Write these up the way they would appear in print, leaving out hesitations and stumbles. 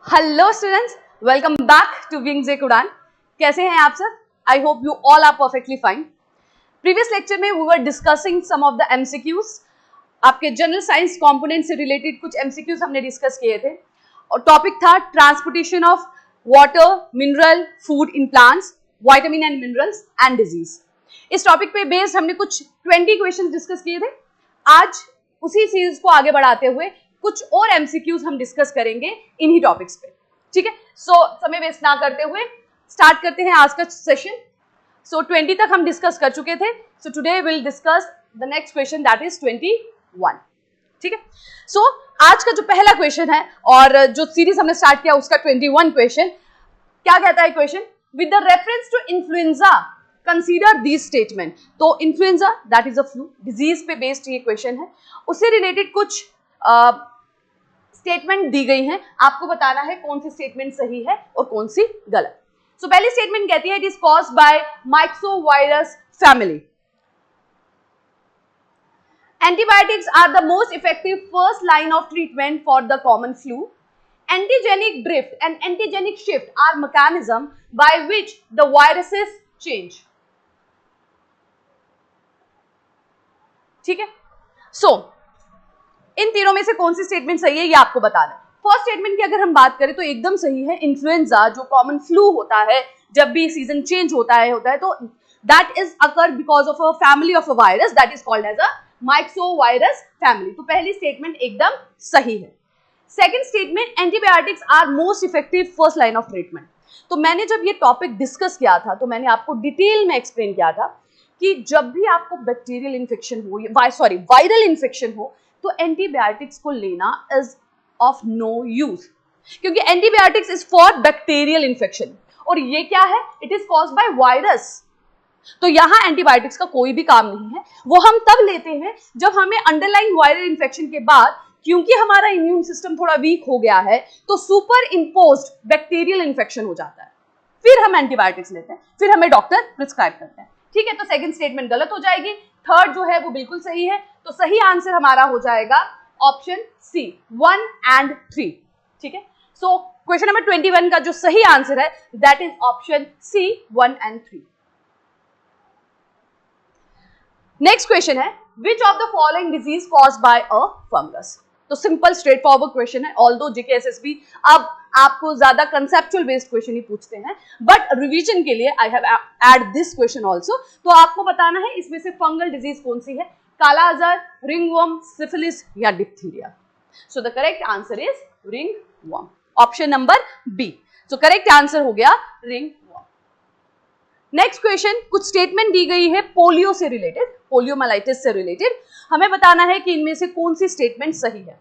Hello students, welcome back to wings एक उड़ान। कैसे हैं आप सब? I hope you all are perfectly fine. Previous lecture में we were discussing some of the MCQs. आपके जनरल साइंस कंपोनेंट से रिलेटेड कुछ एमसीक्यूज हमने डिस्कस किए थे और टॉपिक था transportation of water, mineral, food in plants, vitamin and minerals and disease. इस टॉपिक पे बेस्ड हमने कुछ 20 क्वेश्चन डिस्कस किए थे। आज उसी सीरीज को आगे बढ़ाते हुए कुछ और एमसीक्यूज हम डिस्कस करेंगे इन्हीं टॉपिक्स पे। ठीक है, सो समय वेस्ट ना करते हुए स्टार्ट करते हैं आज का सेशन। सो 20 तक हम डिस्कस कर चुके थे। So today will discuss the next question, that is 21। ठीक है, सो आज का जो पहला क्वेश्चन है और जो सीरीज हमने स्टार्ट किया उसका 21 क्वेश्चन क्या कहता है? Question with the reference to influenza consider this statement. तो influenza that is a flu disease पे बेस्ड ये क्वेश्चन है। उससे रिलेटेड कुछ स्टेटमेंट दी गई हैं, आपको बताना है कौन सी स्टेटमेंट सही है और कौन सी गलत। सो पहली स्टेटमेंट कहती है it is caused by microvirus family. Antibiotics are the most effective first line of treatment for the common flu. Antigenic drift and antigenic shift are mechanism by which the viruses change. ठीक है, so इन तीनों में से कौन सी statement सही है ये आपको बताना है। फर्स्ट स्टेटमेंट की अगर हम बात करें तो एकदम सही है। इन्फ्लुएंजा जो कॉमन फ्लू होता है, जब भी सीजन चेंज होता है तो that is occur because of a family of a virus that is called as a microvirus family. तो पहली स्टेटमेंट एकदम सही है। Second statement antibiotics are most effective first line of treatment. तो मैंने जब ये टॉपिक डिस्कस किया था तो मैंने आपको डिटेल में एक्सप्लेन किया था कि जब भी आपको बैक्टीरियल इन्फेक्शन हो, वायरल इन्फेक्शन हो, तो एंटीबायोटिक्स को लेना इज ऑफ नो यूज, क्योंकि antibiotics is for bacterial infection और ये क्या है? It is caused by virus. तो यहां एंटीबायोटिक्स का कोई भी काम नहीं है। वो हम तब लेते हैं जब हमें अंडरलाइन वायरल इन्फेक्शन के बाद, क्योंकि हमारा इम्यून सिस्टम थोड़ा वीक हो गया है, तो सुपर इम्पोज्ड बैक्टीरियल इन्फेक्शन हो जाता है, फिर हम एंटीबायोटिक्स लेते हैं, फिर हमें डॉक्टर प्रिस्क्राइब करते हैं। ठीक है, तो सेकंड स्टेटमेंट गलत हो जाएगी, थर्ड जो है वो बिल्कुल सही है। तो सही आंसर हमारा हो जाएगा ऑप्शन सी 1 and 3। ठीक है, सो क्वेश्चन नंबर 21 का जो सही आंसर है that is option C 1 and 3। Next question है which of the following disease caused by a fungus. तो सिंपल स्ट्रेट फॉरवर्ड क्वेश्चन है, ऑल्दो जीके एसएसबी अब आपको ज्यादा कंसेप्चुअल बेस्ड क्वेश्चन ही पूछते हैं, बट रिवीजन के लिए I have add this question also. तो आपको बताना है इसमें से फंगल डिजीज कौन सी है? काला अजहर, रिंगवर्म, सिफिलिस या diphtheria. So the correct answer is ringworm, option number B. So correct answer हो गया रिंगवर्म। नेक्स्ट क्वेश्चन, कुछ स्टेटमेंट दी गई है पोलियो से रिलेटेड, पोलियोमाइलाइटिस से रिलेटेड। हमें बताना है कि इनमें से कौन सी स्टेटमेंट सही है।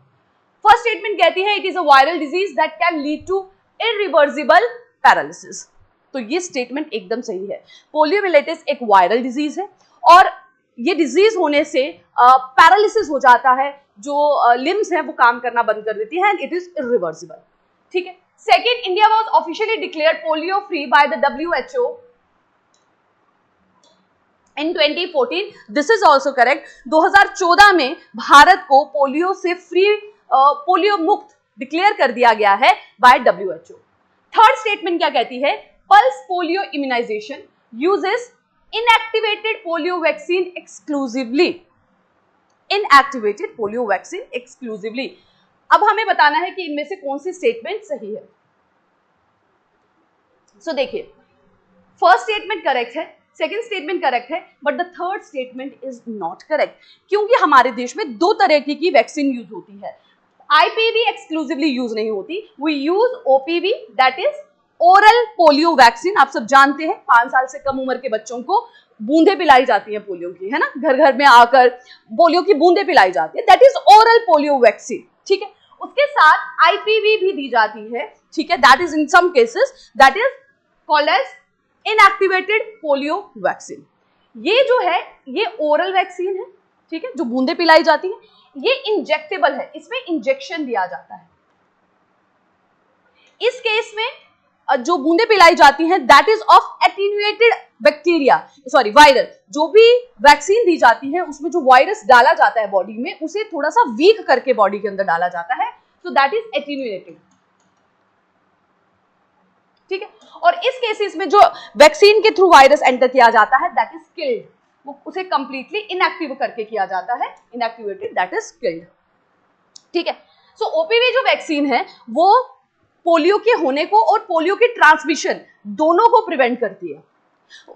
फर्स्ट स्टेटमेंट कहती है it is a viral disease that can lead to irreversible paralysis. तो ये स्टेटमेंट एकदम सही है। पोलियोमाइलाइटिस एक वायरल डिजीज है और ये डिजीज होने से पैरालिसिस हो जाता है, जो लिम्स है वो काम करना बंद कर देती है एंड इट इज इरिवर्सिबल। ठीक है, second, India was officially declared polio free by the WHO in 2014. This is also correct. 2014 में भारत को पोलियो से फ्री, पोलियो मुक्त डिक्लेयर कर दिया गया है बाय WHO। थर्ड स्टेटमेंट क्या कहती है? Pulse polio immunisation uses inactivated polio vaccine exclusively. Inactivated polio vaccine exclusively. अब हमें बताना है कि इनमें से कौन सी स्टेटमेंट सही है। सो देखिए, फर्स्ट स्टेटमेंट करेक्ट है, सेकेंड स्टेटमेंट करेक्ट है, but the third statement is not correct, क्योंकि हमारे देश में दो तरह की वैक्सीन यूज होती है। IPV एक्सक्लूसिवली यूज नहीं होती, we use OPV that is oral polio vaccine. आप सब जानते हैं 5 साल से कम उम्र के बच्चों को बूंदे पिलाई जाती है पोलियो की, है ना, घर घर में आकर पोलियो की बूंदे पिलाई जाती है, that is oral polio vaccine. ठीक है, उसके साथ IPV भी दी जाती है। ठीक है, that is in some cases that is called as inactivated polio vaccine. ये जो है ये ओरल वैक्सीन है, ठीक है, जो बूंदे पिलाई जाती है। ये इंजेक्टेबल है, इसमें इंजेक्शन दिया जाता है। इस केस में जो बूंदे पिलाई जाती हैं that is of attenuated bacteria, sorry viral. जो भी वैक्सीन दी जाती है उसमें जो वायरस डाला जाता है बॉडी में, उसे थोड़ा सा वीक करके बॉडी के अंदर डाला जाता है, सो दैट इज एटेन्युएटेड। और इस केसेस में जो वैक्सीन के थ्रू वायरस एंटर किया जाता है दैट इज किल्ड, वो उसे कंप्लीटली इनएक्टिव करके किया जाता है, इनएक्टिवेटेड दैट इज किल्ड। ठीक है, सो ओपीवी जो वैक्सीन है वो पोलियो के होने को और पोलियो के ट्रांसमिशन दोनों को प्रिवेंट करती है।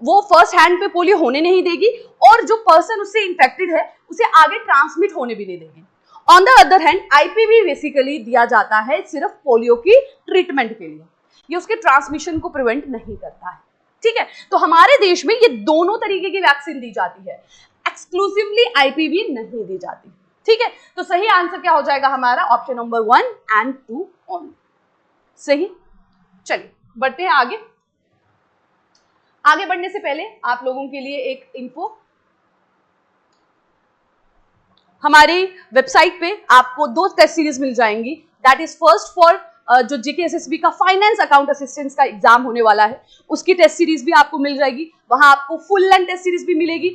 वो फर्स्ट हैंड पे पोलियो होने नहीं देगी और जो पर्सन उससे इन्फेक्टेड है उसे आगे ट्रांसमिट होने भी नहीं देगी। On the other hand IPv basically दिया जाता है सिर्फ पोलियो की ट्रीटमेंट के लिए, ये उसके ट्रांसमिशन को प्रिवेंट नहीं करता है। ठीक है, तो हमारे देश में ये दोनों तरीके की वैक्सीन दी जाती है, एक्सक्लूसिवली आईपीवी नहीं दी जाती। ठीक है, तो सही आंसर क्या हो जाएगा हमारा? Option number 1 and 2 only. सही, चलिए बढ़ते हैं आगे। आगे बढ़ने से पहले आप लोगों के लिए एक इन्फो, हमारी वेबसाइट पे आपको 2 टेस्ट सीरीज मिल जाएंगी। दैट इज फर्स्ट फॉर जो जीकेएसएसबी का फाइनेंस अकाउंट असिस्टेंस का एग्जाम होने वाला है उसकी टेस्ट सीरीज भी आपको मिल जाएगी, वहां आपको फुल लेंथ टेस्ट सीरीज भी मिलेगी।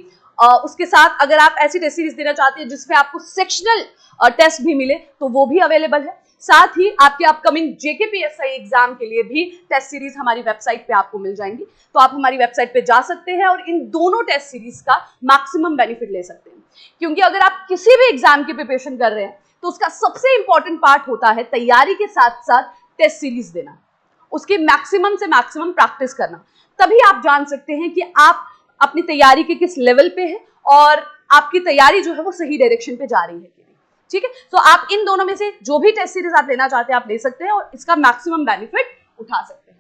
उसके साथ अगर आप ऐसी टेस्ट सीरीज देना चाहते हैं जिसमें आपको सेक्शनल टेस्ट भी मिले तो वो भी अवेलेबल है। साथ ही आपके अपकमिंग जेकेपीएसआई एग्जाम के लिए भी टेस्ट सीरीज हमारी वेबसाइट पे आपको मिल जाएंगी, तो आप हमारी वेबसाइट पे जा सकते हैं और इन दोनों टेस्ट सीरीज का मैक्सिमम बेनिफिट ले सकते हैं। क्योंकि अगर आप किसी भी एग्जाम की प्रिपरेशन कर रहे हैं तो उसका सबसे इंपॉर्टेंट पार्ट होता है तैयारी के साथ साथ टेस्ट सीरीज देना, उसकी मैक्सिमम से मैक्सिमम प्रैक्टिस करना। तभी आप जान सकते हैं कि आप अपनी तैयारी के किस लेवल पे है और आपकी तैयारी जो है वो सही डायरेक्शन पे जा रही है कि नहीं। ठीक है, तो आप इन दोनों में से जो भी टेस्ट सीरीज आप लेना चाहते हैं आप ले सकते हैं और इसका मैक्सिमम बेनिफिट उठा सकते हैं।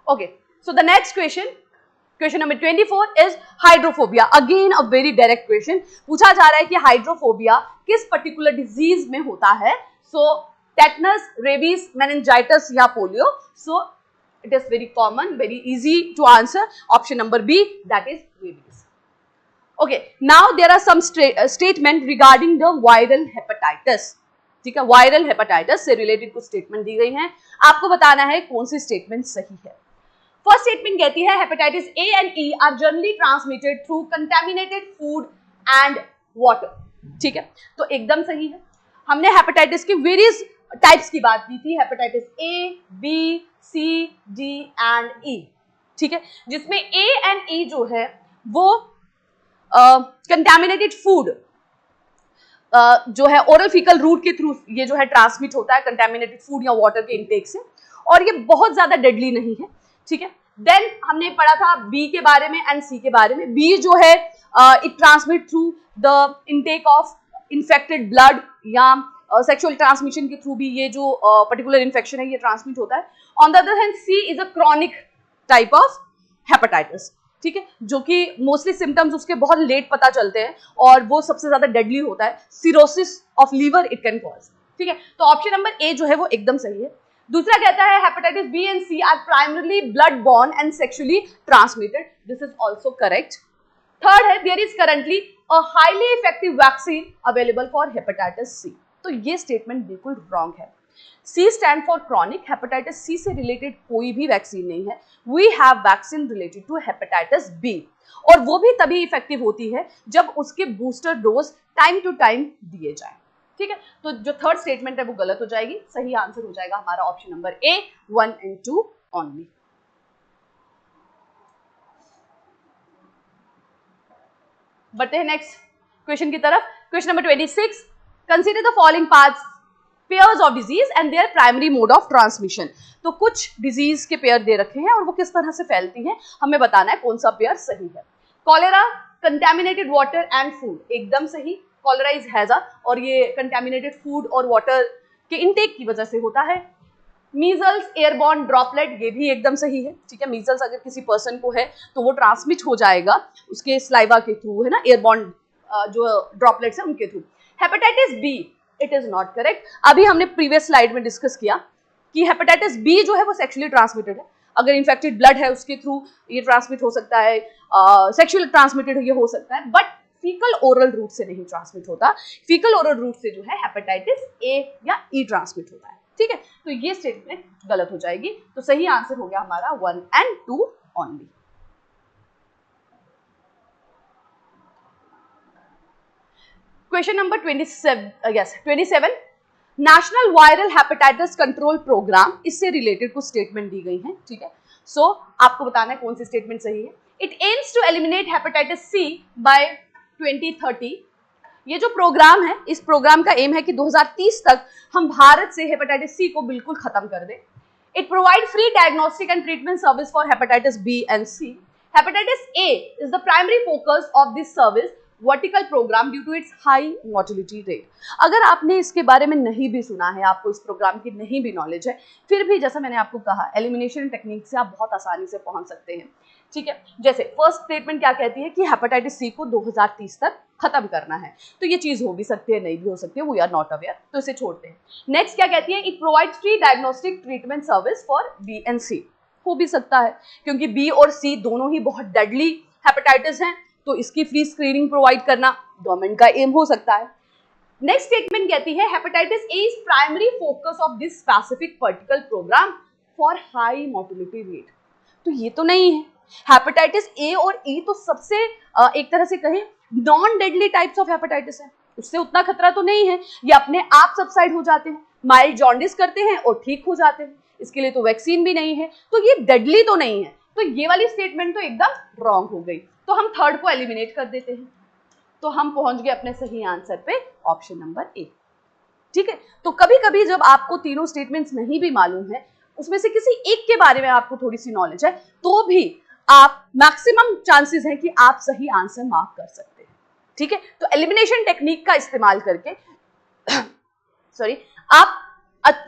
Okay, so the next question number 24 is hydrophobia. Again a very direct question पूछा जा रहा है कि हाइड्रोफोबिया किस पर्टिकुलर डिजीज में होता है। सो टेटनस, रेबीज, मेनिंजाइटिस या polio. So it is very common, very easy to answer. Option number B, that is rabies. Okay, now there are some statement regarding the viral hepatitis. ठीक है, viral hepatitis से related कुछ statement दी गई हैं, आपको बताना है कौन सी स्टेटमेंट सही है। फर्स्ट स्टेटमेंट कहती है hepatitis A and E R generally transmitted through contaminated food and water. ठीक है, तो एकदम सही है। हमने हेपेटाइटिस के वेरियस टाइप्स की बात की थी, hepatitis A, B, C, D and E. ठीक है, जिसमें ए एंड ई जो है वो कंटेमिनेटेड फूड जो है ओरल फीकल रूट के थ्रू ये जो है ट्रांसमिट होता है कंटेमिनेटेड फूड या वाटर के इनटेक से, और ये बहुत ज्यादा डेडली नहीं है। ठीक है, देन हमने पढ़ा था बी के बारे में एंड सी के बारे में। बी जो है it transmit through the intake of infected blood या सेक्सुअल ट्रांसमिशन के थ्रू भी ये जो पर्टिकुलर इन्फेक्शन है ये ट्रांसमिट होता है। On the other hand C is a chronic type of hepatitis. ठीक है, जो कि मोस्टली सिम्टम्स उसके बहुत लेट पता चलते हैं और वो सबसे ज्यादा डेडली होता है। Cirrhosis of liver it can cause. ठीक है, तो ऑप्शन नंबर ए जो है वो एकदम सही है। दूसरा कहता है hepatitis B and C are primarily blood borne and sexually transmitted. This is also correct. Third है there is currently a highly effective vaccine available for hepatitis C. तो ये स्टेटमेंट बिल्कुल रॉन्ग है। C stand for chronic, hepatitis C से related कोई भी vaccine नहीं है। We have vaccine related to hepatitis B, और वो भी तभी इफेक्टिव होती है जब उसके booster dose time to time दिए जाए। ठीक है, तो जो थर्ड स्टेटमेंट है वो गलत हो जाएगी। सही आंसर हो जाएगा हमारा option number A 1 and 2 only. बढ़ते हैं नेक्स्ट क्वेश्चन की तरफ। Question number 26, consider the following parts pairs of disease and there primary mode of transmission. तो कुछ डिजीज के पेयर दे रखे हैं और वो किस तरह से फैलती हैं, हमें बताना है कौन सा पेयर सही है। Cholera, contaminated water and food, एकदम सही। कॉलेरा इज हैजा और ये कंटेमिनेटेड फूड और वाटर के इनटेक की वजह से होता है। मीजल्स, एयरबॉर्न ड्रॉपलेट, ये भी एकदम सही है। ठीक है, मीजल्स अगर किसी पर्सन को है तो वो ट्रांसमिट हो जाएगा उसके स्लाइवा के थ्रू, है ना, एयरबॉर्न जो ड्रॉपलेट्स है उनके थ्रू। Hepatitis B, it is not correct. अभी हमने प्रीवियस स्लाइड में डिस्कस किया कि हेपेटाइटिस बी जो है वो सेक्सुअली ट्रांसमिटेड है। अगर इन्फेक्टेड ब्लड है उसके थ्रू ये ट्रांसमिट हो सकता है, सेक्सुअली ट्रांसमिटेड ये हो सकता है, बट फीकल ओरल रूट से नहीं ट्रांसमिट होता। फीकल ओरल रूट से जो है हेपेटाइटिस ए या ई ट्रांसमिट होता है। ठीक है, तो ये स्टेटमेंट गलत हो जाएगी। तो सही आंसर हो गया हमारा 1 and 2 only. Question number 27, national viral hepatitis control programme, इससे रिलेटेड कुछ स्टेटमेंट दी गई हैं, ठीक है। सो आपको बताना है कौन सी स्टेटमेंट सही है। It aims to eliminate hepatitis C by 2030। ये जो प्रोग्राम है, इस प्रोग्राम का एम है कि 2030 तक हम भारत से हेपेटाइटिस सी को बिल्कुल खत्म कर दें। It provide free diagnostic and treatment service for hepatitis B and C. Hepatitis A is the primary focus of this service vertical programme due to its high mortality rate. अगर आपने इसके बारे में नहीं भी सुना है, आपको इस प्रोग्राम की नहीं भी नॉलेज है, फिर भी जैसा मैंने आपको कहा, एलिमिनेशन टेक्निक से आप बहुत आसानी से पहुंच सकते हैं, ठीक है। जैसे फर्स्ट स्टेटमेंट क्या कहती है कि हेपेटाइटिस सी को 2030 तक खत्म करना है, तो ये चीज हो भी सकती है, नहीं भी हो सकती है, वी आर नॉट अवेयर, तो इसे छोड़ते हैं। नेक्स्ट क्या कहती है, it provides free diagnostic treatment service for B and C. हो भी सकता है क्योंकि बी और सी दोनों ही बहुत डेडली हेपेटाइटिस हैं, तो इसकी फ्री स्क्रीनिंग प्रोवाइड करना गवर्नमेंट का एम हो सकता है। नेक्स्ट स्टेटमेंट कहती है hepatitis A is primary focus of this specific vertical programme for high mortality rate. तो ये तो नहीं है। हेपेटाइटिस ए और ई तो सबसे एक तरह से कहें non deadly types of hepatitis है, उससे उतना खतरा तो नहीं है, ये अपने आप सबसाइड हो जाते हैं, माइल्ड जॉन्डिस करते हैं और ठीक हो जाते हैं, इसके लिए तो वैक्सीन भी नहीं है, तो ये डेडली तो नहीं है। तो ये वाली स्टेटमेंट तो एकदम रॉन्ग हो गई, तो हम थर्ड को एलिमिनेट कर देते हैं। तो हम पहुंच गए अपने सही आंसर पे, ऑप्शन नंबर ए, ठीक है। तो कभी कभी जब आपको तीनों स्टेटमेंट्स नहीं भी मालूम है, उसमें से किसी एक के बारे में आपको थोड़ी सी नॉलेज है, तो भी आप मैक्सिमम चांसेस हैं कि आप सही आंसर मार्क कर सकते हैं, ठीक है। तो एलिमिनेशन टेक्निक का इस्तेमाल करके सॉरी आप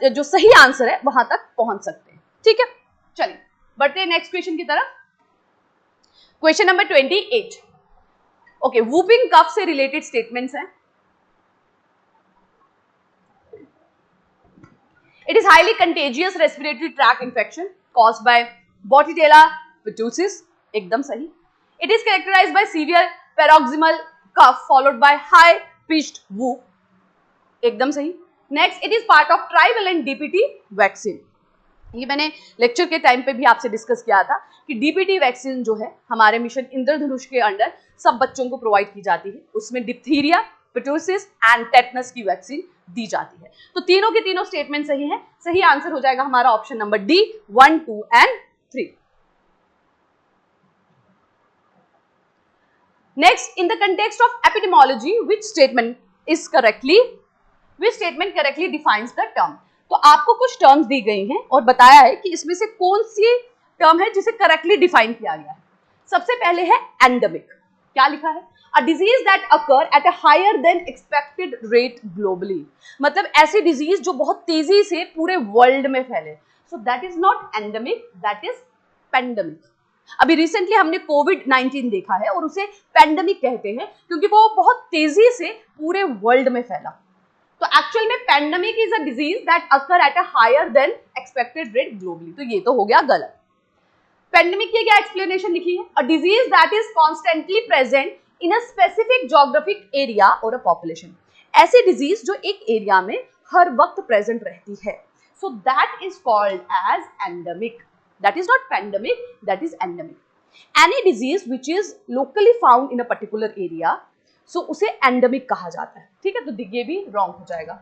जो सही आंसर है वहां तक पहुंच सकते हैं, ठीक है। चलिए बढ़ते हैं नेक्स्ट क्वेश्चन की तरफ। Question number 28। Okay, whooping cough से रिलेटेड स्टेटमेंट्स हैं। It is highly contagious respiratory tract infection caused by bordetella pertussis, एकदम सही। It is characterised by severe paroxysmal cough followed by high pitched whoop, एकदम सही। Next, it is part of trivalent DPT vaccine. ये मैंने lecture के time पे भी आपसे डिस्कस किया था कि डीपीटी वैक्सीन जो है हमारे मिशन इंद्रधनुष के अंडर सब बच्चों को प्रोवाइड की जाती है, उसमें डिप्थीरिया, पिटोसिस एंड टेटनस की वैक्सीन दी जाती है। तो तीनों के तीनों स्टेटमेंट सही हैं, सही आंसर हो जाएगा हमारा option number D, 1, 2 and 3। Next, in the context of epidemiology which statement correctly defines the term. तो आपको कुछ टर्म्स दी गई हैं और बताया है कि इसमें से कौन सी टर्म है जिसे करेक्टली डिफाइन किया गया है। सबसे पहले है एंडेमिक। क्या लिखा है, a disease that occur at a higher than expected rate globally, मतलब ऐसी डिजीज जो बहुत तेजी से पूरे वर्ल्ड में फैले। सो that is not endemic, that is pandemic. अभी रिसेंटली हमने कोविड-19 देखा है और उसे पेंडेमिक कहते हैं क्योंकि वो बहुत तेजी से पूरे वर्ल्ड में फैला। तो एक्चुअल में pandemic is a disease that occur at a higher than expected rate globally, तो ये तो हो गया गलत। पेंडेमिक की क्या एक्सप्लेनेशन लिखी है, a disease that is constantly present in a specific geographic area और अ पॉपुलेशन। ऐसी डिजीज जो एक एरिया में हर वक्त प्रेजेंट रहती है, so that is called as endemic. That is not pandemic, that is endemic. Any disease which is locally found in a particular area, so उसे endemic कहा जाता है, ठीक है। तो ये भी रॉन्ग हो जाएगा।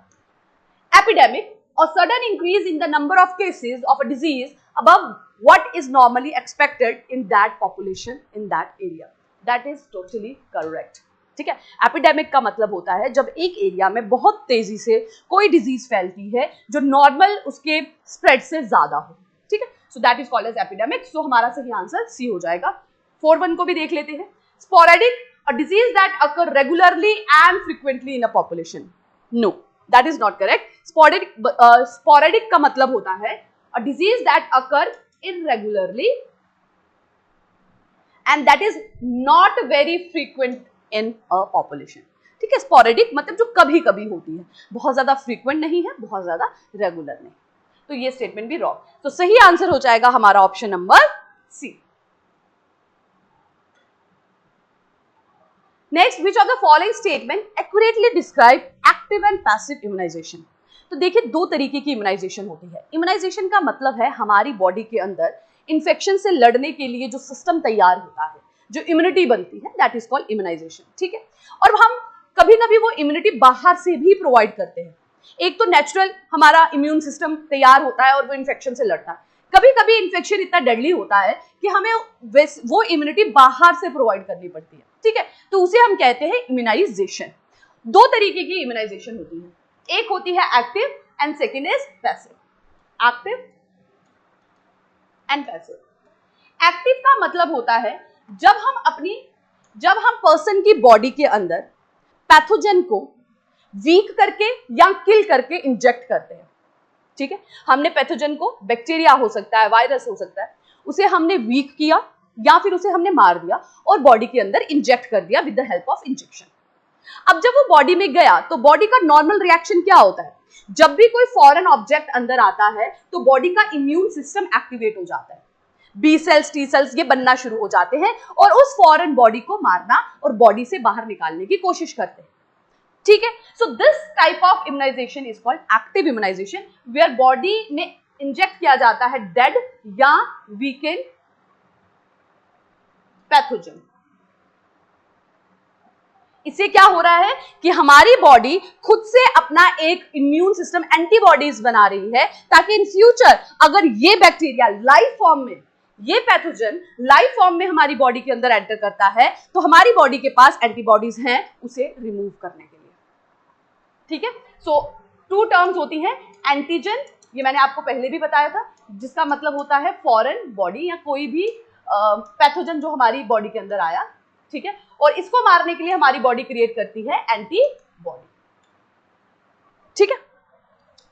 एपिडेमिक, और sudden increase in the number of cases of a disease above what is normally expected in that population in that area, that is totally correct, ठीक है। एपिडेमिक का मतलब होता है जब एक एरिया में बहुत तेजी से कोई डिजीज फैलती है जो नॉर्मल उसके स्प्रेड से ज्यादा हो, ठीक है। So that is called as epidemic. So हमारा सही आंसर सी हो जाएगा। 4-1 को भी देख लेते हैं। Sporadic, a disease that occur regularly and frequently in a population. No, that is not correct. Sporadic का मतलब होता है a disease that occur irregularly and that is not very frequent in a population. ठीक है, sporadic मतलब जो कभी कभी होती है, बहुत ज्यादा frequent नहीं है, बहुत ज्यादा regular नहीं। तो ये स्टेटमेंट भी रॉन्ग। तो सही आंसर हो जाएगा हमारा option number C. Next, which of the following statement accurately describe active and passive immunization? तो देखिए, दो तरीके की इम्यूनाइजेशन होती है। इम्यूनाइजेशन का मतलब है हमारी बॉडी के अंदर इन्फेक्शन से लड़ने के लिए जो सिस्टम तैयार होता है, जो इम्यूनिटी बनती है, दैट इज कॉल्ड इम्यूनाइजेशन, ठीक है। और हम कभी कभी वो इम्यूनिटी बाहर से भी प्रोवाइड करते हैं। एक तो नेचुरल हमारा इम्यून सिस्टम तैयार होता है और वो इन्फेक्शन से लड़ता है। कभी कभी इन्फेक्शन इतना डेडली होता है कि हमें वो इम्यूनिटी बाहर से प्रोवाइड करनी पड़ती है, ठीक है, तो उसे हम कहते हैं इम्यूनाइजेशन। दो तरीके की इम्यूनाइजेशन होती है, एक होती है active and second is passive. Active and passive. Active का मतलब होता है जब हम पर्सन की बॉडी के अंदर पैथोजन को वीक करके या किल करके इंजेक्ट करते हैं, ठीक है। हमने पैथोजन को, बैक्टीरिया हो सकता है, वायरस हो सकता है, उसे हमने वीक किया या फिर उसे हमने मार दिया और बॉडी के अंदर इंजेक्ट कर दिया with the help of injection. अब जब वो बॉडी में गया तो बॉडी का नॉर्मल रिएक्शन क्या होता है? जब भी कोई फॉरेन ऑब्जेक्ट अंदर आता है तो बॉडी का इम्यून सिस्टम एक्टिवेट हो जाता है, बी सेल्स, टी सेल्स ये बनना शुरू हो जाते हैं और उस फॉरेन बॉडी को मारना और बॉडी से बाहर निकालने की कोशिश करते हैं, ठीक है। So this type of immunisation is called active immunisation, where body में इंजेक्ट किया जाता है डेड या वीकेंड पैथोजन। इससे क्या हो रहा है कि हमारी बॉडी खुद से अपना एक इम्यून सिस्टम, एंटीबॉडीज बना रही है, ताकि इन फ्यूचर अगर ये बैक्टीरिया लाइव फॉर्म में, ये पैथोजन लाइव फॉर्म में हमारी बॉडी के अंदर एंटर करता है तो हमारी बॉडी के पास एंटीबॉडीज हैं उसे रिमूव करने के लिए, ठीक है। सो टू टर्म्स होती हैं, एंटीजन, ये मैंने आपको पहले भी बताया था, जिसका मतलब होता है फॉरेन बॉडी या कोई भी पैथोजन जो हमारी बॉडी के अंदर आया, ठीक है, और इसको मारने के लिए हमारी बॉडी क्रिएट करती है एंटीबॉडी, ठीक है।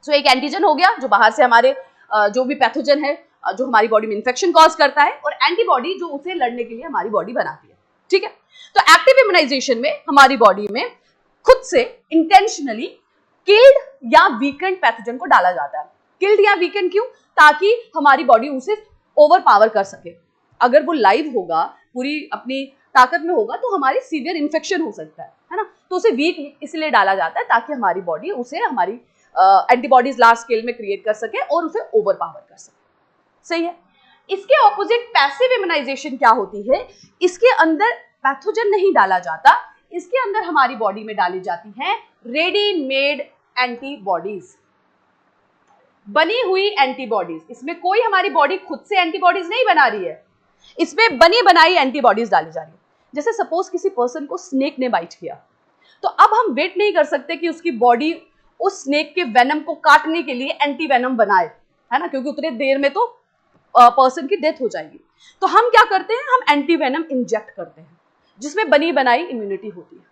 सो एक एंटीजन हो गया जो बाहर से हमारे जो भी पैथोजन है जो हमारी बॉडी में इंफेक्शन कॉज करता है, और एंटीबॉडी जो उसे लड़ने के लिए हमारी बॉडी बनाती है, ठीक है। तो एक्टिव इम्यूनाइजेशन में हमारी बॉडी में खुद से इंटेंशनली किल्ड या वीकेंड पैथोजन को डाला जाता है। किल्ड या वीकेंड क्यों? ताकि हमारी बॉडी उसे ओवर पावर कर सके। अगर वो लाइव होगा, पूरी अपनी ताकत में होगा, तो हमारी सीवियर इन्फेक्शन हो सकता है ना, तो उसे वीक इसलिए डाला जाता है ताकि हमारी बॉडी उसे हमारी एंटीबॉडीज लार्ज स्केल में क्रिएट कर सके और उसे ओवर पावर कर सके, सही है। इसके ऑपोजिट पैसिव इम्यूनाइजेशन क्या होती है? इसके अंदर पैथोजन नहीं डाला जाता, इसके अंदर हमारी बॉडी में डाली जाती हैं रेडीमेड एंटीबॉडीज, बनी हुई एंटीबॉडीज। इसमें कोई हमारी बॉडी खुद से एंटीबॉडीज नहीं बना रही है, इसमें बनी बनाई एंटीबॉडीज डाली जा रही है। जैसे सपोज किसी पर्सन को स्नेक ने बाइट किया, तो अब हम वेट नहीं कर सकते कि उसकी बॉडी उस स्नेक के वेनम को काटने के लिए एंटी वेनम बनाए, है ना, क्योंकि उतने देर में तो पर्सन की डेथ हो जाएगी। तो हम क्या करते हैं, हम एंटी वेनम इंजेक्ट करते हैं जिसमें बनी बनाई इम्यूनिटी होती है,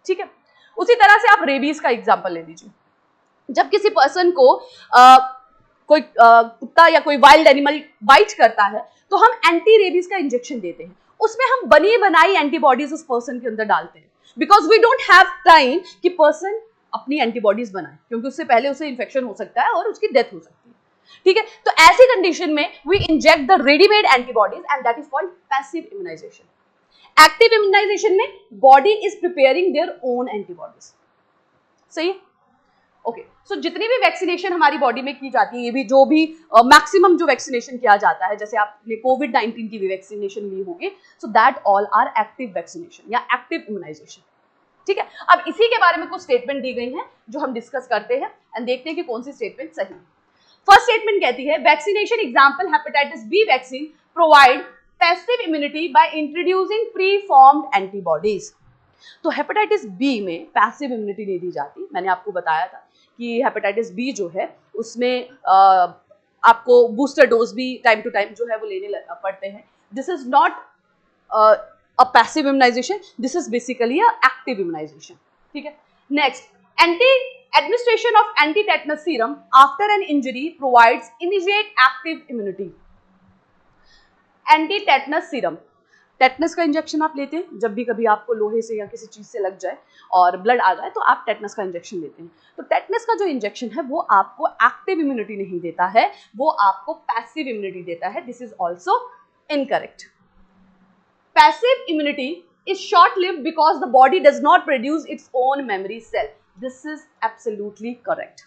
ठीक है। उसी तरह से आप रेबीज का एग्जांपल ले लीजिए। जब किसी पर्सन को कोई कुत्ता या कोई वाइल्ड एनिमल बाइट करता है तो हम एंटी रेबीज का इंजेक्शन देते हैं, उसमें हम बनी बनाई एंटीबॉडीज उस पर्सन के अंदर डालते हैं, because we don't have time कि पर्सन अपनी एंटीबॉडीज बनाए, क्योंकि उससे पहले उसे इन्फेक्शन हो सकता है और उसकी डेथ हो सकती है, ठीक है। तो ऐसी कंडीशन में we inject the readymade antibodies and that is called passive immunisation. Active immunisation में body is preparing their own antibodies, सही है, ओके। सो जितनी भी वैक्सीनेशन हमारी बॉडी में की जाती है, ये भी जो भी मैक्सिमम जो वैक्सीनेशन किया जाता है, जैसे आपने कोविड-19 की भी वैक्सीनेशन ली होगी, so that all are active vaccination या एक्टिव इम्यूनाइजेशन, ठीक है। अब इसी के बारे में कुछ स्टेटमेंट दी गई हैं जो हम डिस्कस करते हैं एंड देखते हैं कि कौन सी स्टेटमेंट सही है। फर्स्ट स्टेटमेंट कहती है vaccination example hepatitis B vaccine provide passive immunity by introducing pre formed antibodies. तो हेपेटाइटिस बी में पैसिव इम्यूनिटी नहीं दी जाती। मैंने आपको बताया था कि हेपेटाइटिस बी जो है उसमें आपको बूस्टर डोज भी टाइम टू टाइम जो है वो लेने पड़ते हैं। This is not a passive immunisation, this is basically a active immunisation, ठीक है। Next, administration of anti-tetanus serum after an injury provides immediate active immunity. Anti-tetanus serum, tetanus का इंजेक्शन आप लेते हैं जब भी कभी आपको लोहे से या किसी चीज से लग जाए और ब्लड आ जाए तो आप टेटनस का इंजेक्शन लेते हैं। तो टेटनस का जो इंजेक्शन है वो आपको एक्टिव इम्यूनिटी नहीं देता है, वो आपको पैसिव इम्यूनिटी देता है। This is also incorrect. Passive immunity is short-lived because the body does not produce its own memory cell. This is absolutely correct.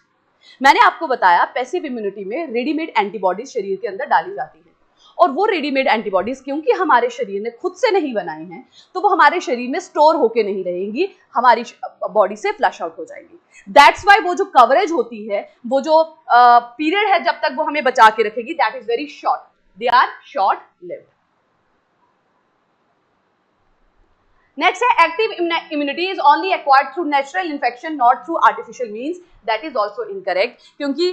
मैंने आपको बताया पैसिव इम्यूनिटी में रेडीमेड एंटीबॉडीज शरीर के अंदर डाली जाती है और वो रेडीमेड एंटीबॉडीज क्योंकि हमारे शरीर ने खुद से नहीं बनाई हैं, तो वो हमारे शरीर में स्टोर होके नहीं रहेंगी, हमारी बॉडी से फ्लश आउट हो जाएंगी। दैट्स वाई वो जो कवरेज होती है, वो जो पीरियड है जब तक वो हमें बचा के रखेगी, that is very short, they are short lived. Next है active immunity is only acquired through natural infection not through artificial means, that is also incorrect, क्योंकि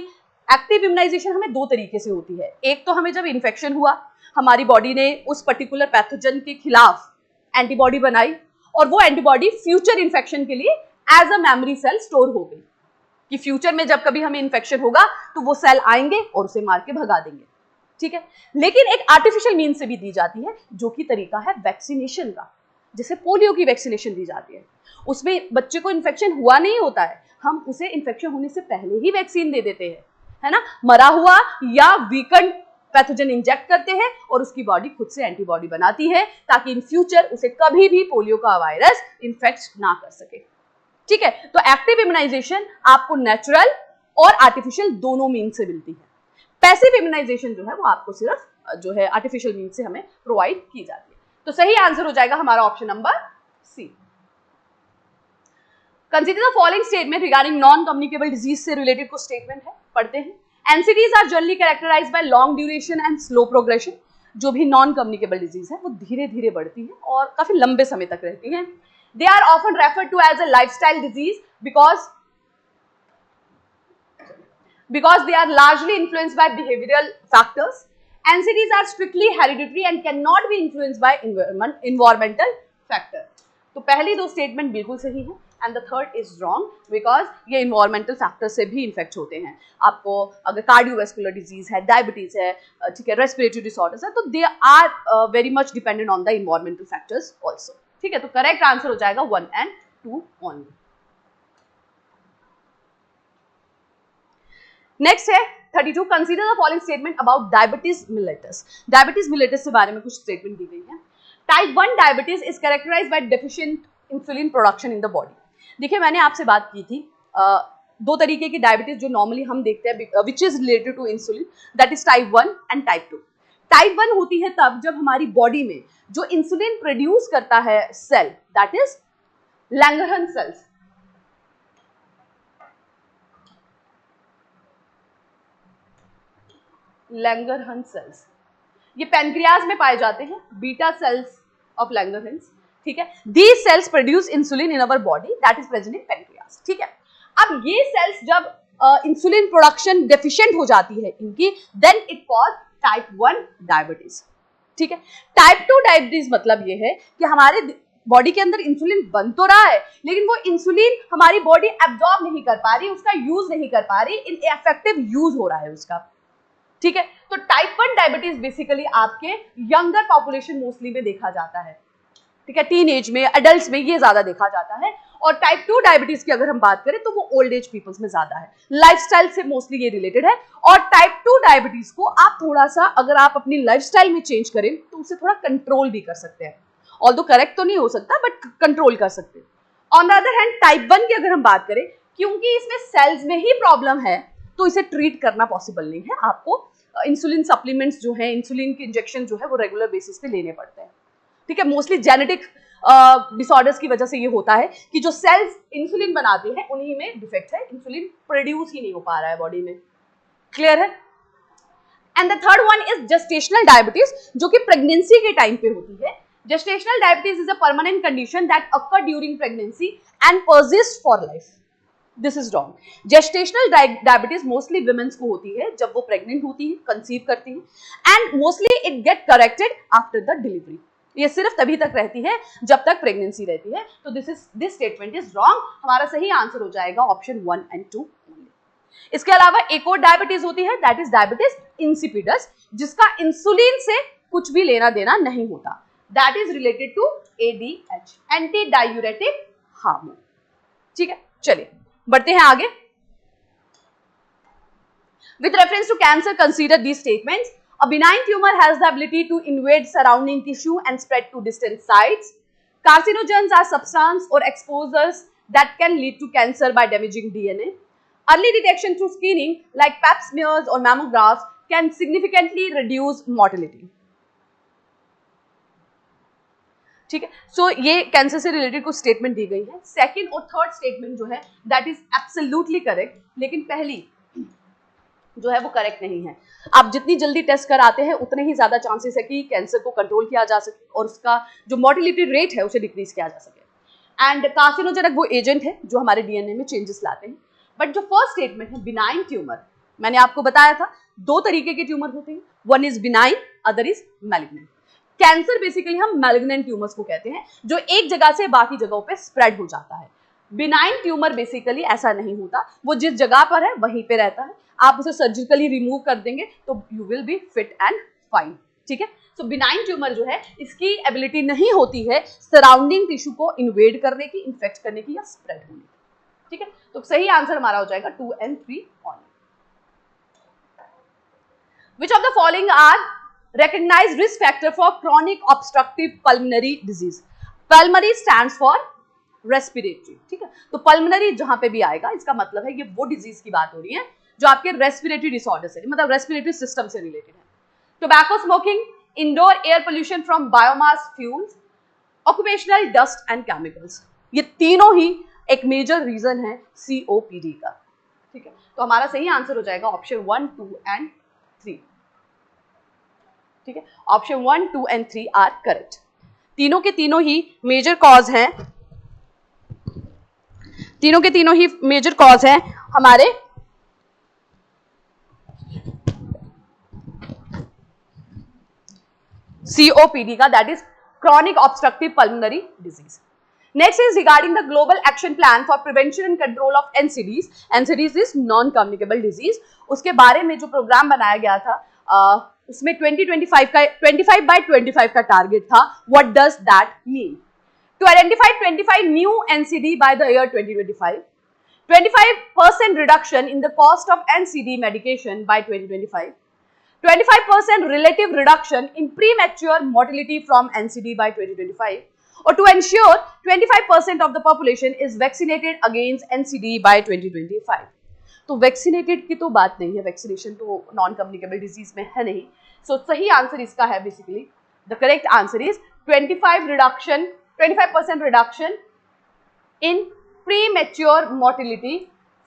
एक्टिव इम्यूनाइजेशन हमें दो तरीके से होती है। एक तो हमें जब इन्फेक्शन हुआ, हमारी बॉडी ने उस पर्टिकुलर पैथोजन के खिलाफ एंटीबॉडी बनाई और वो एंटीबॉडी फ्यूचर इन्फेक्शन के लिए as a memory cell store हो गई कि फ्यूचर में जब कभी हमें इन्फेक्शन होगा तो वो सेल आएंगे और उसे मार के भगा देंगे, ठीक है। लेकिन एक आर्टिफिशियल मीन से भी दी जाती है, जो कि तरीका है वैक्सीनेशन का, जैसे पोलियो की वैक्सीनेशन दी जाती है। उसमें बच्चे को इन्फेक्शन हुआ नहीं होता है, हम उसे इन्फेक्शन होने से पहले ही वैक्सीन दे देते हैं, है ना। मरा हुआ या वीकेंड पैथोजन इंजेक्ट करते हैं और उसकी बॉडी खुद से एंटीबॉडी बनाती है ताकि इन फ्यूचर उसे कभी भी पोलियो का वायरस इन्फेक्ट ना कर सके, ठीक है। तो एक्टिव इम्यूनाइजेशन आपको नेचुरल और आर्टिफिशियल दोनों मीन से मिलती है। पैसिव इम्यूनाइजेशन जो है वो आपको सिर्फ जो है आर्टिफिशियल मीन से हमें प्रोवाइड की जाती है। तो सही आंसर हो जाएगा हमारा option number C. Consider the following statement regarding non communicable disease से रिलेटेड कुछ स्टेटमेंट है, पढ़ते हैं। NCDs are generally characterised by long duration and slow progression. जो भी नॉन कम्युनिकेबल डिजीज है वो धीरे धीरे बढ़ती है और काफी लंबे समय तक रहती है। They are often referred to as a lifestyle disease because they are largely influenced by behavioral factors. NCDs are strictly hereditary and cannot be influenced by environmental factor. तो पहली दो स्टेटमेंट बिल्कुल सही है and the third is wrong because ये environmental factor से भी infect होते हैं। आपको अगर कार्डियोवैस्कुलर डिजीज है, डायबिटीज है, ठीक है, रेस्पिरेटरी डिसऑर्डर्स है, तो they are very much dependent on the environmental factors also, ठीक है। तो करेक्ट आंसर हो जाएगा 1 and 2 ओनली। नेक्स्ट है 32, consider the following statement about diabetes mellitus. Diabetes mellitus के बारे में कुछ स्टेटमेंट दी गई है। Type 1 diabetes is characterised by deficient insulin production in the body. देखिए मैंने आपसे बात की थी दो तरीके की डायबिटीज जो नॉर्मली हम देखते हैं which is related to insulin, that is type 1 and type 2। Type 1 होती है तब जब हमारी बॉडी में जो इंसुलिन प्रोड्यूस करता है cell, that is Langerhans cells. Langerhans cells ये पैनक्रियाज में पाए जाते हैं, बीटा सेल्स ऑफ लैंगरहन्स, ठीक है। These cells produce insulin in our body that is present in pancreas, ठीक है। अब ये सेल्स जब इंसुलिन प्रोडक्शन डेफिशिएंट हो जाती है इनकी, then it cause type 1 diabetes, ठीक है। टाइप 2 डायबिटीज मतलब ये है कि हमारे बॉडी के अंदर इंसुलिन बन तो रहा है लेकिन वो इंसुलिन हमारी बॉडी एब्जॉर्ब नहीं कर पा रही, उसका यूज नहीं कर पा रही, इनएफेक्टिव यूज हो रहा है उसका, ठीक है। तो टाइप 1 डायबिटीज बेसिकली आपके यंगर पॉपुलेशन मोस्टली में देखा जाता है, ठीक है, टीन एज में, एडल्ट्स में ये ज्यादा देखा जाता है। और टाइप 2 डायबिटीज की अगर हम बात करें तो वो ओल्ड एज पीपल्स में ज्यादा है, लाइफस्टाइल से मोस्टली ये रिलेटेड है। और टाइप 2 डायबिटीज को आप थोड़ा सा अगर आप अपनी लाइफस्टाइल में चेंज करें तो उसे थोड़ा कंट्रोल भी कर सकते हैं, ऑल्दो करेक्ट तो नहीं हो सकता बट कंट्रोल कर सकते हैं। On the other hand type 1 की अगर हम बात करें, क्योंकि इसमें सेल्स में ही प्रॉब्लम है तो इसे ट्रीट करना पॉसिबल नहीं है, आपको इंसुलिन सप्लीमेंट्स जो है, इंसुलिन के इंजेक्शन जो है वो रेगुलर बेसिस पे लेने पड़ते हैं, ठीक है। मोस्टली जेनेटिक डिसऑर्डर्स की वजह से ये होता है कि जो सेल्स इंसुलिन बनाते हैं उन्हीं में डिफेक्ट है, इंसुलिन प्रोड्यूस ही नहीं हो पा रहा है बॉडी में, क्लियर है। And the third one is gestational diabetes, जो कि प्रेगनेंसी के टाइम पे होती है। Gestational diabetes is a permanent condition that occur during pregnancy and persist for life. This is wrong. Gestational diabetes mostly women's को होती है जब वो प्रेग्नेंट होती है, कंसीव करती है, and mostly it get corrected after the delivery. ये सिर्फ तभी तक रहती है जब तक प्रेगनेंसी रहती है। तो दिस स्टेटमेंट इज रॉन्ग। हमारा सही आंसर हो जाएगा ऑप्शन 1 and 2 ओनली। इसके अलावा एक और डायबिटीज होती है, दैट इज डायबिटीज इंसिपिडस, जिसका इंसुलिन से कुछ भी लेना देना नहीं होता, that is related to ADH, anti diuretic hormone, ठीक है। चलिए बढ़ते हैं आगे। With reference to cancer, consider these statements. A benign tumor has the ability to invade surrounding tissue and spread to distant sites. Carcinogens are substances or exposures that can lead to cancer by damaging DNA. Early detection through screening like pap smears or mammographs can significantly reduce mortality. ठीक है, सो ये cancer से related कुछ statement दी गई है। Second और third statement जो है दैट इज एब्सोल्युटली करेक्ट, लेकिन पहली जो है वो करेक्ट नहीं है। आप जितनी जल्दी टेस्ट कराते हैं उतने ही ज्यादा चांसेस है कि कैंसर को कंट्रोल किया जा सके और उसका जो मॉर्टेलिटी रेट है उसे डिक्रीज किया जा सके। एंड कार्सिनोजेनिक वो एजेंट है जो हमारे डीएनए में चेंजेस लाते हैं। बट जो फर्स्ट स्टेटमेंट है बिनाइन ट्यूमर, मैंने आपको बताया था दो तरीके के ट्यूमर होते हैं, one is benign, other is malignant. Cancer basically हम मैलिग्नेंट ट्यूमर्स को कहते हैं जो एक जगह से बाकी जगहों पे स्प्रेड हो जाता है। बिनाइन ट्यूमर बेसिकली ऐसा नहीं होता, वो जिस जगह पर है वहीं पे रहता है, आप उसे सर्जिकली रिमूव कर देंगे तो you will be fit and fine. ठीक है, सो बिनाइन ट्यूमर जो है इसकी एबिलिटी नहीं होती है सराउंडिंग टिश्यू को इन्वेड करने की, इन्फेक्ट करने की या स्प्रेड होने की। ठीक है, तो सही आंसर हमारा हो जाएगा 2 and 3 only. Which of the following are recognized risk factor for chronic obstructive pulmonary disease? Pulmonary stands for respiratory. ठीक है, तो pulmonary जहां पे भी आएगा इसका मतलब है ये वो डिजीज की बात हो रही है जो आपके रेस्पिरेटरी डिसऑर्डर से, मतलब रेस्पिरेटरी सिस्टम से रिलेटेड है। Tobacco smoking, indoor air pollution from biomass fuels, occupational dust and chemicals, ये तीनों ही एक मेजर रीजन है COPD का। ठीक है, तो हमारा सही आंसर हो जाएगा ऑप्शन 1, 2 and 3। ठीक है, ऑप्शन 1, 2 and 3 आर करेक्ट। तीनों के तीनों ही मेजर कॉज हैं, तीनों के तीनों ही मेजर कॉज हैं हमारे COPD का, that is chronic obstructive pulmonary disease. Next is regarding the global action plan for prevention and control of NCDs. NCDs is non-communicable disease. उसके बारे में जो प्रोग्राम बनाया गया था उसमें 2025 का 25 by 25 का टारगेट था। What does that mean? To identify 25 new NCD by the year 2025, 25% reduction in the cost of NCD medication by 2025, 25% relative reduction in premature mortality from NCD by 2025, or to ensure 25% of the population is vaccinated against NCD by 2025. तो vaccinated की तो बात नहीं है, vaccination तो non communicable disease में है नहीं। सो सही आंसर इसका है basically, the correct answer is 25% reduction in premature mortality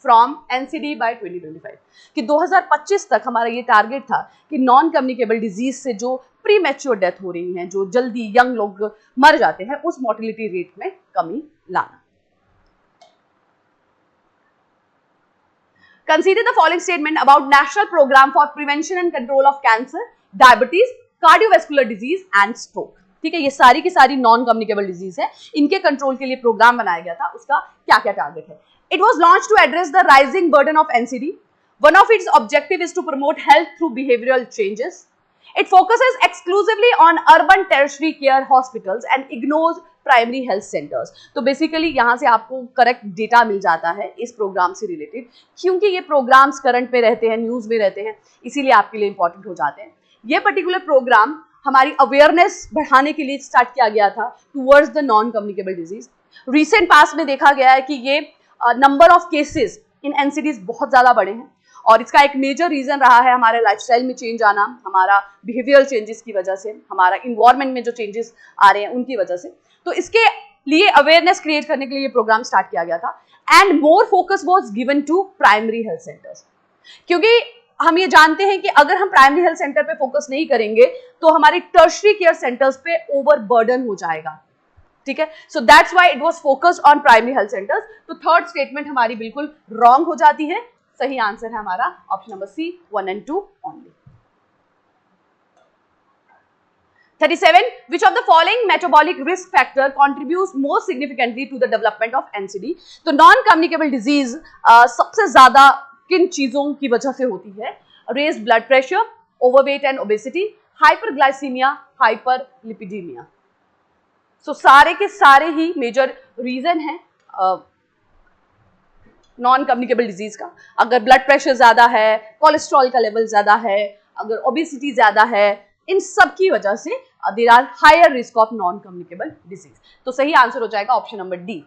from NCD by 2025, कि 2025 तक हमारा ये टारगेट था कि नॉन कम्युनिकेबल डिजीज से जो प्रीमेच्योर डेथ हो रही है, जो जल्दी यंग लोग मर जाते हैं, उस मोर्टेलिटी रेट में कमी लाना। Consider the following statement about National Program for Prevention and Control of Cancer, Diabetes, Cardiovascular Disease and Stroke. ठीक है, ये सारी की सारी नॉन कम्युनिकेबल डिजीज है, इनके कंट्रोल के लिए प्रोग्राम बनाया गया था, उसका क्या क्या टारगेट है। It was launched to address the rising burden of NCD. One of its objectives is to promote health through behavioral changes. It focuses exclusively on urban tertiary care hospitals and ignores primary health centres. तो basically यहाँ से आपको correct data मिल जाता है इस programme से related, क्योंकि ये प्रोग्राम्स करंट पे रहते हैं, न्यूज़ में रहते हैं, इसीलिए आपके लिए इंपॉर्टेंट हो जाते हैं। ये पर्टिकुलर प्रोग्राम हमारी अवेयरनेस बढ़ाने के लिए स्टार्ट किया गया था towards the non communicable disease. Recent past में देखा गया है कि ये number of cases in NCDs बहुत ज़्यादा बढ़े हैं और इसका एक मेजर रीजन रहा है हमारे लाइफस्टाइल में चेंज आना, हमारा बिहेवियरल चेंजेस की वजह से, हमारा इन्वायरमेंट में जो चेंजेस आ रहे हैं उनकी वजह से। तो इसके लिए अवेयरनेस क्रिएट करने के लिए ये प्रोग्राम स्टार्ट किया गया था and more focus was given to primary health centres, क्योंकि हम ये जानते हैं कि अगर हम प्राइमरी हेल्थ सेंटर पे फोकस नहीं करेंगे तो हमारी टर्शरी केयर सेंटर्स पे ओवर बर्डन हो जाएगा। ठीक है, so that's why it was focused on primary health centres. तो थर्ड स्टेटमेंट हमारी बिल्कुल रॉन्ग हो जाती है, सही आंसर है हमारा option number C, 1 and 2 only. 37. Which of the following metabolic risk factor contributes most significantly to the development of NCD? तो नॉन कम्युनिकेबल डिजीज सबसे ज्यादा किन चीजों की वजह से होती है? Raised blood pressure, overweight and obesity, hyperglycaemia, hyperlipidaemia. So सारे के सारे ही मेजर रीजन है नॉन कम्युनिकेबल डिजीज का। अगर ब्लड प्रेशर ज्यादा है, कोलेस्ट्रॉल का लेवल ज्यादा है, अगर ओबेसिटी ज्यादा है, इन सब की वजह से there are higher risk of non communicable disease. तो सही आंसर हो जाएगा option number D।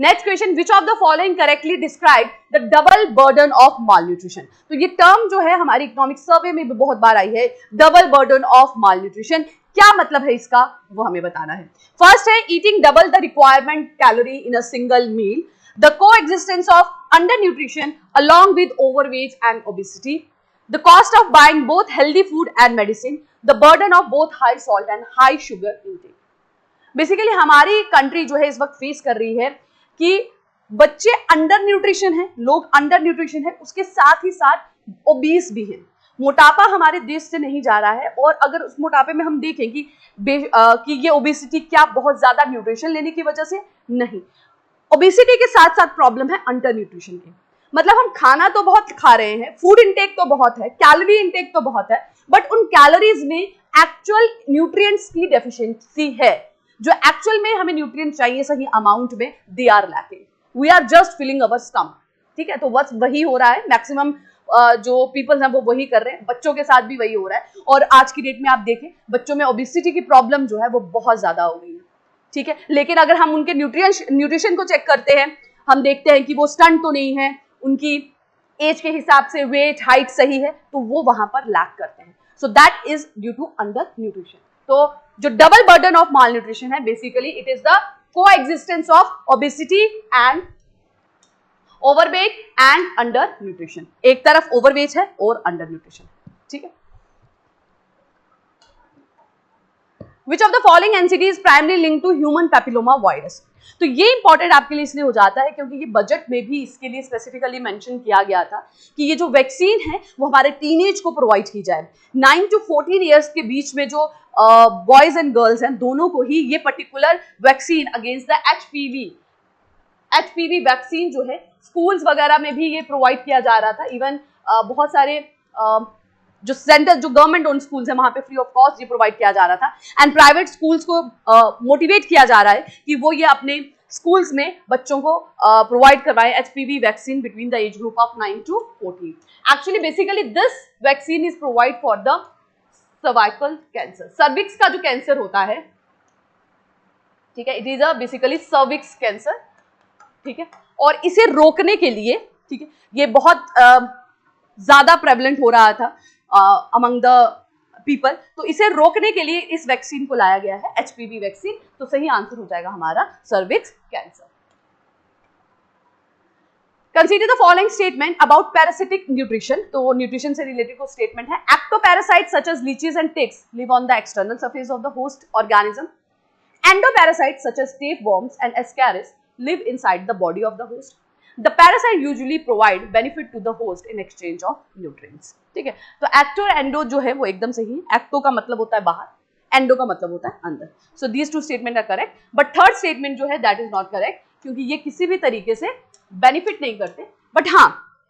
Next question, which of the following correctly describe the double burden of malnutrition. तो ये टर्म जो है हमारी इकोनॉमिक सर्वे में भी बहुत बार आई है, डबल बर्डन ऑफ मालन्यूट्रिशन। क्या मतलब है इसका, वो हमें बताना है। फर्स्ट है eating double the requirement calorie in a single meal, the coexistence of under nutrition along with overweight and obesity, the cost of buying both healthy food and medicine, the burden of both high salt and high sugar intake। Basically हमारी country जो है इस वक्त face कर रही है कि बच्चे अंडर न्यूट्रिशन है, लोग अंडर न्यूट्रिशन है, उसके साथ ही साथ ओबीस भी है। मोटापा हमारे देश से नहीं जा रहा है, और अगर उस मोटापे में हम देखें कि ये ओबेसिटी क्या बहुत ज्यादा न्यूट्रिशन लेने की वजह से, नहीं, ओबेसिटी के साथ साथ प्रॉब्लम है अंडर न्यूट्रिशन की। मतलब हम खाना तो बहुत खा रहे हैं, फूड इंटेक तो बहुत है, कैलोरी इंटेक तो बहुत है, बट उन कैलोरीज में एक्चुअल न्यूट्रिएंट्स की डेफिशिएंसी है। जो एक्चुअल में हमें न्यूट्रिएंट चाहिए सही अमाउंट में, they are lacking, we are just filling our stomach. ठीक है, तो बस वही हो रहा है, मैक्सिमम जो पीपल्स हैं वो वही कर रहे हैं, बच्चों के साथ भी वही हो रहा है। और आज की डेट में आप देखें बच्चों में ओबेसिटी की प्रॉब्लम जो है वो बहुत ज्यादा हो गई है। ठीक है, लेकिन अगर हम उनके न्यूट्रिशन को चेक करते हैं, हम देखते हैं कि वो स्टंट तो नहीं है, उनकी एज के हिसाब से वेट हाइट सही है, तो वो वहां पर लैक करते हैं। So that is due to undernutrition. तो जो double burden of malnutrition है, basically it is the coexistence of obesity and overweight and undernutrition. एक तरफ ओवरवेट है और अंडर न्यूट्रिशन। ठीक है, Which of the following NCD is primarily linked to human papilloma virus? तो ये important आपके लिए इसलिए हो जाता है क्योंकि ये बजट में भी इसके लिए स्पेसिफिकली मेंशन किया गया था कि ये जो वैक्सीन है वो हमारे टीनेज को प्रोवाइड की जाए। 9 to 14 ईयर्स के बीच में जो बॉयज एंड गर्ल्स हैं, दोनों को ही ये particular vaccine against the HPV vaccine जो है स्कूल्स वगैरह में भी ये प्रोवाइड किया जा रहा था। इवन बहुत सारे जो सेंटर, जो गवर्नमेंट ओन स्कूल्स है, वहां पे फ्री ऑफ कॉस्ट ये प्रोवाइड किया जा रहा था। एंड प्राइवेट स्कूल्स को मोटिवेट किया जा रहा है कि वो ये अपने स्कूल्स में बच्चों को प्रोवाइड करवाएं HPV vaccine between the age group of 9 to 14। Actually basically this vaccine is provide for the cervical cancer, cervix का जो कैंसर होता है। ठीक है, it is a basically cervix cancer. ठीक है, और इसे रोकने के लिए, ठीक है, ये बहुत ज्यादा प्रेवलेंट हो रहा था अमंग द पीपल, तो इसे रोकने के लिए इस वैक्सीन को लाया गया है, एचपीवी वैक्सीन। तो सही आंसर हो जाएगा हमारा cervix cancer. Consider the following statement about parasitic nutrition. तो न्यूट्रिशन से रिलेटेड को स्टेटमेंट है, ectoparasites such as leeches and ticks live on the external surface of the host organism. Endoparasites such as tapeworms and ascaris live inside the body of the host. The parasite usually provide benefit to the host in exchange of nutrients. ठीक है, तो ecto और endo जो है वो एकदम सही है। एक्टो का मतलब होता है बाहर, एंडो का मतलब होता है अंदर। So these two statement are correct, but third statement जो है दैट इज नॉट करेक्ट, क्योंकि ये किसी भी तरीके से बेनिफिट नहीं करते, बट हाँ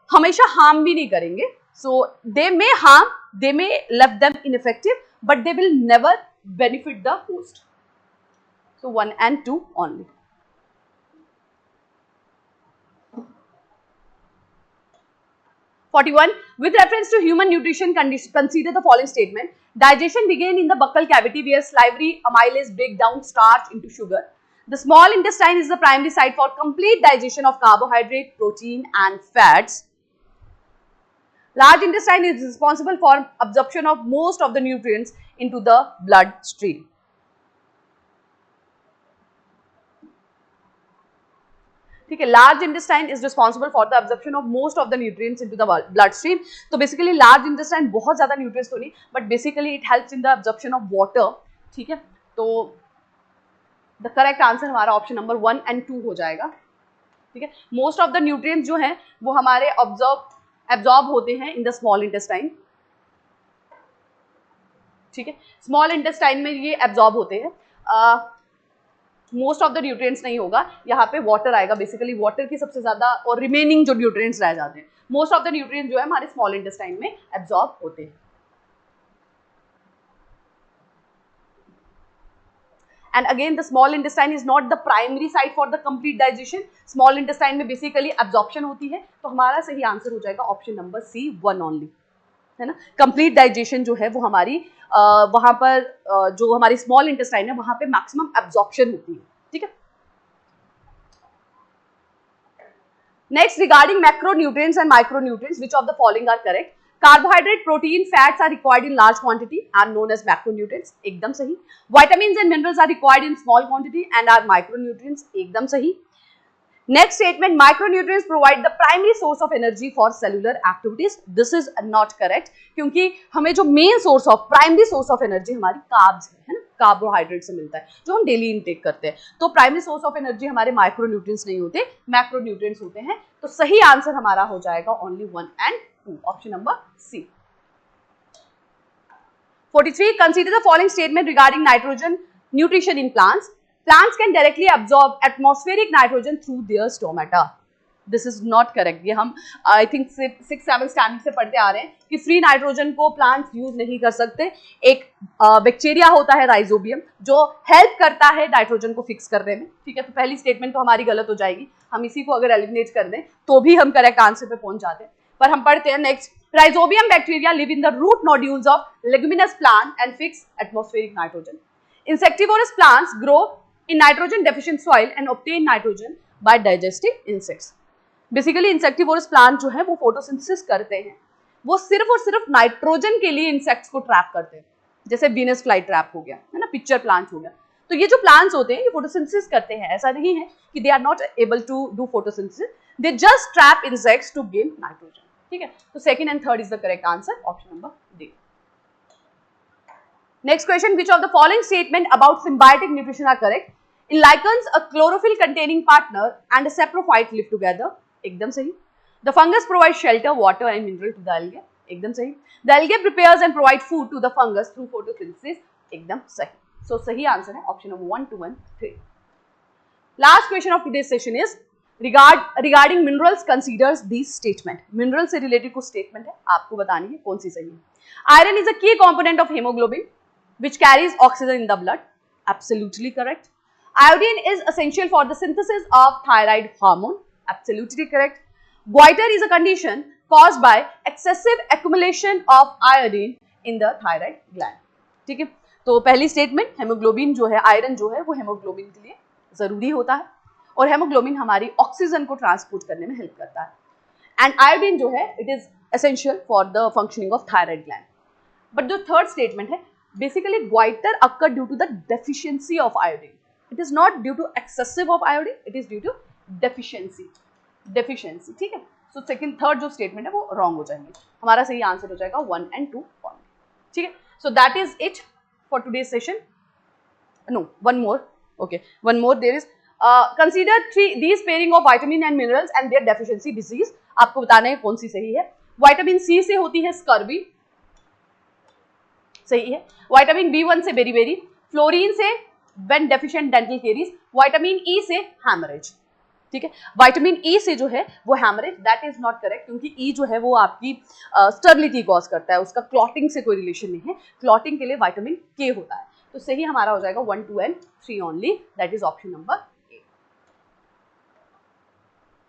हमेशा हार्म भी नहीं करेंगे। So they may harm, they may left them ineffective, but they will never benefit the host. So 1 and 2 only. 41. With reference to human nutrition, consider the following statement. Digestion begins in the buccal cavity where salivary amylase break down starch into sugar. The small intestine is the primary site for complete digestion of carbohydrate, protein and fats. Large intestine is responsible for absorption of most of the nutrients into the bloodstream. ठीक है, large intestine is responsible for the absorption of most of the nutrients into the blood stream. तो basically large intestine बहुत ज्यादा nutrients तो नहीं, but basically it helps in the absorption of water. ठीक है, तो द करेक्ट आंसर हमारा option number 1 and 2 हो जाएगा। ठीक है, मोस्ट ऑफ द न्यूट्रिएंट्स जो हैं वो हमारे एब्जॉर्ब होते हैं इन द स्मॉल इंटेस्टाइन। ठीक है, स्मॉल इंटेस्टाइन में ये एब्जॉर्ब होते हैं। मोस्ट ऑफ द न्यूट्रिएंट्स नहीं होगा, यहाँ पे वाटर आएगा। बेसिकली वाटर की सबसे ज्यादा और रिमेनिंग जो न्यूट्रिएंट्स रह जाते हैं, मोस्ट ऑफ द न्यूट्रिएंट्स जो है हमारे स्मॉल इंटेस्टाइन में एब्जॉर्ब होते हैं। And again the small intestine is not the primary site for the complete digestion. Small intestine में बेसिकली एब्जॉर्प्शन होती है, तो हमारा सही आंसर हो जाएगा ऑप्शन नंबर सी 1 ओनली, है ना। कंप्लीट डाइजेशन जो है वो हमारी वहां पर जो हमारी स्मॉल इंटेस्टाइन है वहां पे मैक्सिमम एब्जॉर्प्शन होती है। ठीक है, Next, regarding macronutrients and micronutrients, which of the following are correct? Carbohydrate, protein, fats are required in large quantity and known as macronutrients. एकदम सही. Vitamins and minerals are required in small quantity and are micronutrients. एकदम सही. Next statement, micronutrients provide the primary source of energy for cellular activities. This is not correct, क्योंकि हमें जो main source of, primary source of energy हमारी carbs है ना, carbohydrate से मिलता है, जो हम डेली इनटेक करते हैं. तो प्राइमरी सोर्स ऑफ एनर्जी हमारे माइक्रोन्यूट्रिएंट्स नहीं होते, मैक्रोन्यूट्रिएंट्स होते हैं. तो सही आंसर हमारा हो जाएगा only 1 and 2, option number C. 43, consider the following statement regarding nitrogen nutrition in plants. Plants can directly absorb atmospheric nitrogen through their stomata. This is not correct. ये हम I think 6-7 स्टैंडर्ड से पढ़ते आ रहे हैं कि फ्री नाइट्रोजन को plants use नहीं कर सकते. एक बैक्टीरिया होता है राइजोबियम जो हेल्प करता है नाइट्रोजन को फिक्स करने में. ठीक है, तो पहली स्टेटमेंट तो हमारी गलत हो जाएगी. हम इसी को अगर एलिमिनेट कर दें तो भी हम करेक्ट आंसर पे पहुंच जाते हैं. पर हम पढ़ते हैं next. Rhizobium bacteria live in the root nodules of leguminous plant and fix atmospheric nitrogen. Insectivorous plants grow in nitrogen deficient soil and obtain nitrogen by digesting insects. Basically insectivorous plant जो है वो photosynthesis करते हैं, वो सिर्फ और सिर्फ nitrogen के लिए इंसेक्ट्स को ट्रैप करते हैं. जैसे वीनस फ्लाई ट्रैप हो गया है ना, पिक्चर प्लांट्स हो गया. तो ये जो प्लांट्स होते हैं ये फोटोसिंथेसिस करते हैं. ऐसा नहीं है कि they are not able to do photosynthesis, they just trap insects to gain nitrogen. ठीक है, तो second and third is the correct answer, option number D. Next question, which of the following statement about symbiotic nutrition are correct? In lichens, a chlorophyll containing partner and a saprophyte live together. एकदम सही. The fungus provides shelter, water and mineral to the algae. एकदम सही. The algae prepares and provide food to the fungus through photosynthesis. एकदम सही. So सही answer है option number 1, 2 and 3. Last question of today's session is regarding minerals. Considers these statement. Mineral से related कुछ statement है, आपको बतानी है कौन सी सही है. Iron is a key component of hemoglobin, which carries oxygen in the blood. Absolutely correct. Iodine is essential for the synthesis of thyroid hormone. Absolutely correct. Goiter is a condition caused by excessive accumulation of iodine in the thyroid gland. ठीक है, तो पहली statement, haemoglobin जो है, iron जो है वो haemoglobin के लिए जरूरी होता है और हेमोग्लोबिन हमारी ऑक्सीजन को ट्रांसपोर्ट करने में हेल्प करता है. एंड आयोडीन जो है it is essential for the functioning of thyroid gland. But जो थर्ड स्टेटमेंट है, basically goiter occur due to the deficiency of iodine. It is not due to excessive of iodine, it is due to deficiency. ठीक है, so second third जो statement है वो wrong हो जाएंगे. हमारा सही आंसर हो जाएगा 1 and 2 only. ठीक है, so that is it for today's session. No, one more. Okay, one more. There is consider these pairing of vitamin and minerals and their deficiency disease. आपको बताना है कौन सी सही है. विटामिन सी से होती है स्कर्वी, सही है. विटामिन B1 से बेरी, फ्लोरीन से when deficient dental caries, vitamin E से हैमरेज. ठीक है, विटामिन ई से जो है वो haemorrhage, that is not correct, क्योंकि ई जो है वो आपकी स्टर्लिटी कॉज करता है, उसका क्लॉटिंग से कोई रिलेशन नहीं है. क्लॉटिंग के लिए विटामिन के होता है. तो सही हमारा हो जाएगा 1, 2 and 3 only, that is option number A.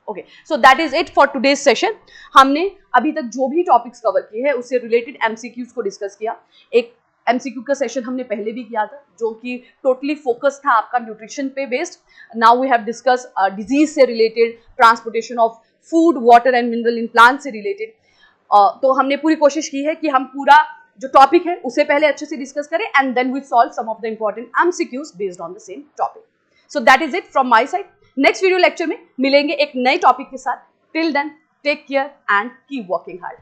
Okay, so that is it for today's session. हमने अभी तक जो भी टॉपिक्स कवर किए हैं उससे रिलेटेड एमसीक्यूज को डिस्कस किया. एक एमसीक्यू का सेशन हमने पहले भी किया था जो कि टोटली फोकस था आपका न्यूट्रिशन पे based. Now we have discuss disease से related, transportation of food, water and mineral in plant से रिलेटेड. तो हमने पूरी कोशिश की है कि हम पूरा जो टॉपिक है उसे पहले अच्छे से डिस्कस करें and then we solve some of the important MCQs based on the same topic. So that is it from my side. Next video lecture में मिलेंगे एक नए टॉपिक के साथ. Till then take care and keep working hard.